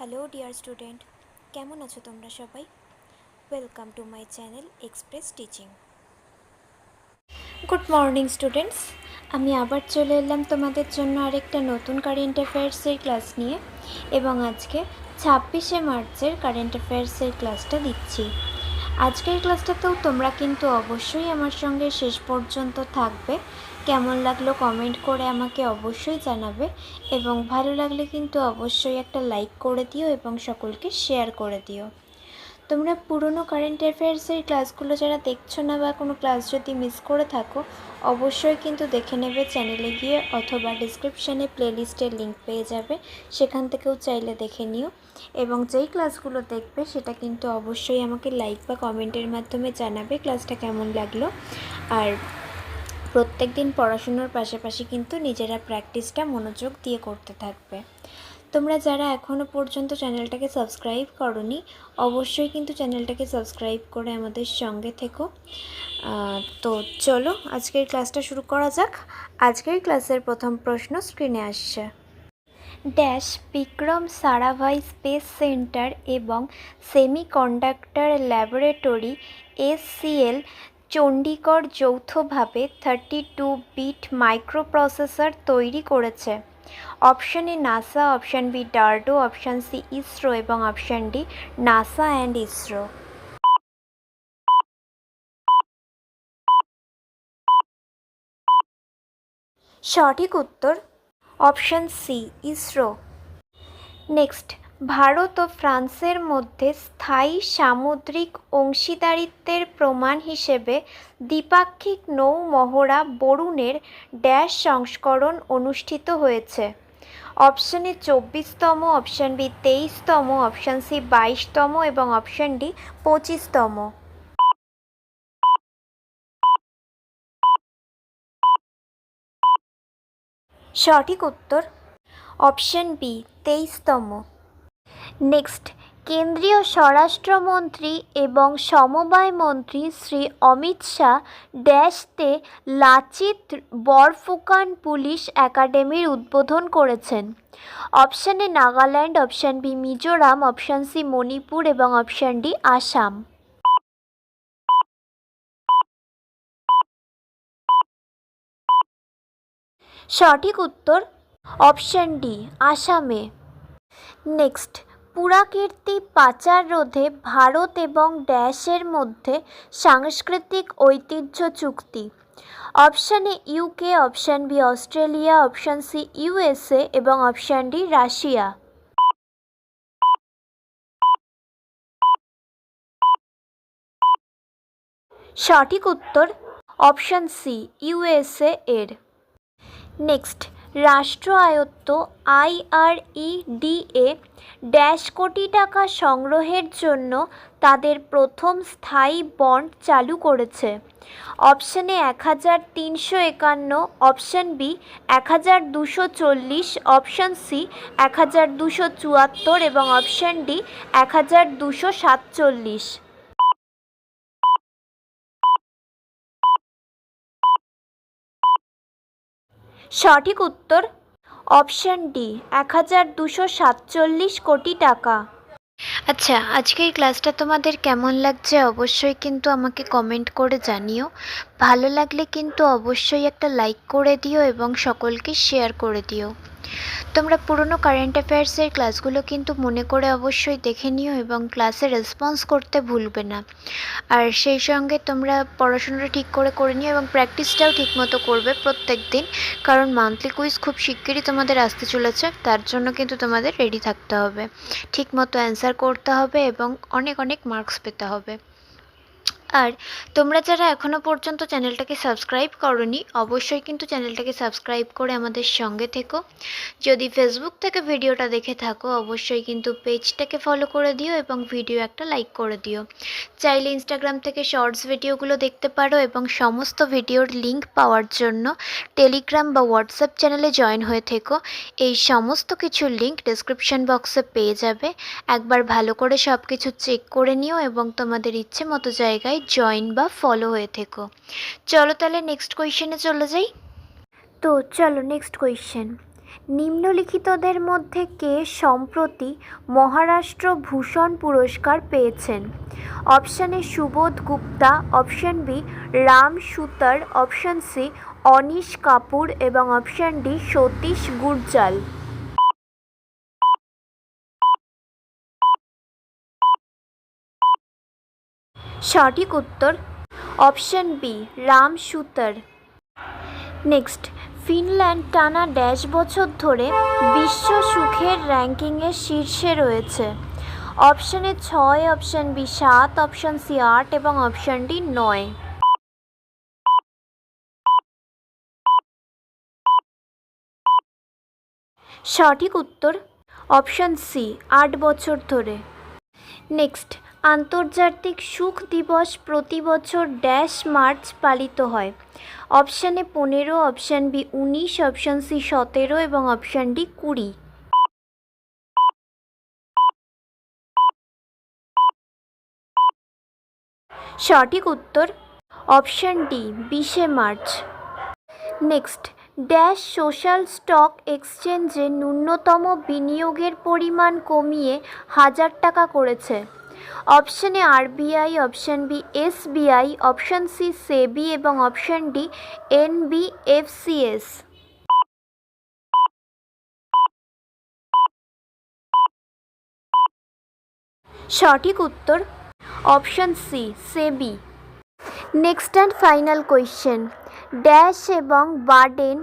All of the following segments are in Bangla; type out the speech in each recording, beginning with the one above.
হ্যালো ডিয়ার স্টুডেন্ট, কেমন আছো তোমরা সবাই? Welcome to my channel express teaching. Good morning students, আমি আবার চলে এলাম তোমাদের জন্য আরেকটা নতুন কারেন্ট অ্যাফেয়ার্সের ক্লাস নিয়ে, এবং আজকে 26শে মার্চের কারেন্ট অ্যাফেয়ার্সের ক্লাসটা দিচ্ছি। আজকের ক্লাসটাতেও তোমরা কিন্তু অবশ্যই আমার সঙ্গে শেষ পর্যন্ত থাকবে। কেমন লাগলো কমেন্ট করে আমাকে অবশ্যই জানাবে, এবং ভালো লাগলে কিন্তু অবশ্যই একটা লাইক করে দিও এবং সকলকে শেয়ার করে দিও। তোমরা পুরনো কারেন্ট অ্যাফেয়ার্সের ক্লাসগুলো যারা দেখছো না, বা কোনো ক্লাস যদি মিস করে থাকো, অবশ্যই কিন্তু দেখে নেবে চ্যানেলে গিয়ে, অথবা ডিসক্রিপশানে প্লেলিস্টের লিঙ্ক পেয়ে যাবে, সেখান থেকেও চাইলে দেখে নিও। এবং যেই ক্লাসগুলো দেখবে সেটা কিন্তু অবশ্যই আমাকে লাইক বা কমেন্টের মাধ্যমে জানাবে ক্লাসটা কেমন লাগলো। আর প্রত্যেক দিন পড়াশুনোর পাশাপাশি কিন্তু নিজেরা প্র্যাকটিসটা মনোযোগ দিয়ে করতে থাকবে। তোমরা যারা এখনও পর্যন্ত চ্যানেলটাকে সাবস্ক্রাইব করোনি, অবশ্যই কিন্তু চ্যানেলটাকে সাবস্ক্রাইব করে আমাদের সঙ্গে থেকো। তো চলো আজকের ক্লাসটা শুরু করা যাক। আজকের ক্লাসের প্রথম প্রশ্ন স্ক্রিনে আসছে। ড্যাশ বিক্রম সারাভাই স্পেস সেন্টার এবং সেমিকন্ডাক্টর ল্যাবরেটরি SCL চণ্ডীগড় যৌথভাবে 32-বিট মাইক্রোপ্রসেসর তৈরি করেছে। Option A NASA, option B DRDO, option C ISRO এবং option D NASA and ISRO. সঠিক উত্তর option C ISRO. Next, Bharat ও ফ্রান্সের মধ্যে স্থায়ী সামুদ্রিক অংশীদারিত্বের প্রমাণ হিসেবে দ্বিপাক্ষিক নৌ মহড়া বরুণের ড্যাশ সংস্করণ অনুষ্ঠিত হয়েছে। অপশন এ 24তম, অপশন বি 23তম, অপশন সি 22তম এবং অপশন ডি 25তম। সঠিক উত্তর অপশন বি 23তম। নেক্সট, কেন্দ্রীয় স্বরাষ্ট্রমন্ত্রী এবং সমবায় মন্ত্রী শ্রী অমিত শাহ ড্যাশতে লাচিত বরফুকান পুলিশ একাডেমির উদ্বোধন করেছেন। Option A Nagaland, option B Mizoram, option C Manipur এবং অপশন ডি আসাম। সঠিক উত্তর অপশন ডি আসামে। নেক্সট, পুরাকীর্তি পাচার রোধে ভারত এবং ড্যাশের মধ্যে সাংস্কৃতিক ঐতিহ্য চুক্তি। Option A UK, option B Australia, option C USA এবং অপশন ডি রাশিয়া। সঠিক উত্তর অপশন সি USA এর। নেক্সট, রাষ্ট্র আয়ত্ত IREDA ড্যাশ কোটি টাকা সংগ্রহের জন্য তাদের প্রথম স্থায়ী বন্ড চালু করেছে। Option A 1351, option B 1240, option C 1274 এবং অপশন ডি 1247। সঠিক উত্তর অপশন ডি 1247 কোটি টাকা। আচ্ছা, আজকের ক্লাসটা তোমাদের কেমন লাগছে অবশ্যই কিন্তু আমাকে কমেন্ট করে জানিও। ভালো লাগলে কিন্তু অবশ্যই একটা লাইক করে দিও এবং সকলকে শেয়ার করে দিও। তোমরা পুরনো কারেন্ট অ্যাফেয়ার্সের ক্লাসগুলো কিন্তু মনে করে অবশ্যই দেখে নিও এবং ক্লাসে রেসপন্স করতে ভুলবে না। আর সেই সঙ্গে তোমরা পড়াশোনাটা ঠিক করে নিও এবং প্র্যাকটিসটাও ঠিকমতো করবে প্রত্যেক দিন, কারণ মান্থলি কুইজ খুব শিগগিরই তোমাদের আসতে চলেছে। তার জন্য কিন্তু তোমাদের রেডি থাকতে হবে, ঠিকমতো অ্যান্সার করতে হবে এবং অনেক অনেক মার্কস পেতে হবে। আর তোমরা যারা এখনও পর্যন্ত চ্যানেলটাকে সাবস্ক্রাইব করোনি, অবশ্যই কিন্তু চ্যানেলটাকে সাবস্ক্রাইব করে আমাদের সঙ্গে থেকো। যদি ফেসবুক থেকে ভিডিওটা দেখে থাকো, অবশ্যই কিন্তু পেজটাকে ফলো করে দিও এবং ভিডিও একটা লাইক করে দিও। চাইলে ইনস্টাগ্রাম থেকে শর্টস ভিডিওগুলো দেখতে পারো এবং সমস্ত ভিডিওর লিঙ্ক পাওয়ার জন্য টেলিগ্রাম বা হোয়াটসঅ্যাপ চ্যানেলে জয়েন হয়ে থেকো। এই সমস্ত কিছুর লিঙ্ক ডেসক্রিপশন বক্সে পেয়ে যাবে। একবার ভালো করে সব কিছু চেক করে নিও এবং তোমাদের ইচ্ছে মতো জায়গায় জয়েন বা ফলো হয়ে থেকো। চলো তাহলে নেক্সট কোয়েশ্চেনে চলে যাই। তো চলো নেক্সট কোয়েশ্চেন। নিম্নলিখিতদের মধ্যে কে সম্প্রতি মহারাষ্ট্র ভূষণ পুরস্কার পেয়েছেন? Option A Subodh Gupta, option B Ram Sutar, option C anise Kapoor এবং অপশান ডি সতীশ গুরজাল। সঠিক উত্তর অপশান বি রাম সুতার। নেক্সট, ফিনল্যান্ড টানা বছর ধরে বিশ্ব সুখের র্যাঙ্কিংয়ের শীর্ষে রয়েছে। Option A 6, option B 7, option C 8 এবং অপশান ডি 9। সঠিক উত্তর অপশান সি 8 বছর ধরে। নেক্সট, আন্তর্জাতিক সুখ দিবস প্রতি বছর মার্চ পালিত হয়। Option A 15, option B 19, option C 17 এবং অপশান ডি 20। সঠিক উত্তর option D 20 March. Next, social stock এক্সচেঞ্জে ন্যূনতম বিনিয়োগের পরিমাণ কমিয়ে 1000 টাকা করেছে। Option A RBI, option B SBI, option C SEBI এবং অপশান ডি এনবিএফসিএস। সঠিক উত্তর option C SEBI. Next and final question, এবং বাডেন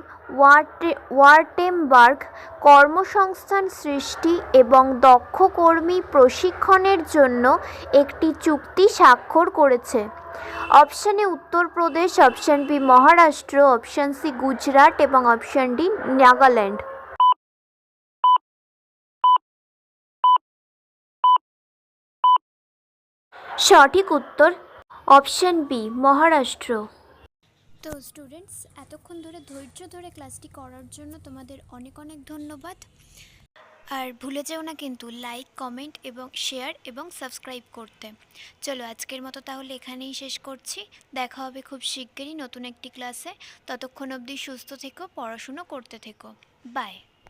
ওয়ার্টেমবার্গ কর্মসংস্থান সৃষ্টি এবং দক্ষ কর্মী প্রশিক্ষণের জন্য একটি চুক্তি স্বাক্ষর করেছে। Option A Uttar Pradesh, option B Maharashtra, option C Gujarat এবং অপশান ডি নাগাল্যান্ড। সঠিক উত্তর অপশান বি মহারাষ্ট্র। তো স্টুডেন্টস, এতক্ষণ ধরে ধৈর্য ধরে ক্লাসটি করার জন্য তোমাদের অনেক অনেক ধন্যবাদ। আর ভুলে যেও না কিন্তু লাইক, কমেন্ট এবং শেয়ার এবং সাবস্ক্রাইব করতে। চলো আজকের মতো তাহলে এখানেই শেষ করছি। দেখা হবে খুব শিগগিরই নতুন একটি ক্লাসে। ততক্ষণ অবধি সুস্থ থেকো, পড়াশুনো করতে থেকো। বাই।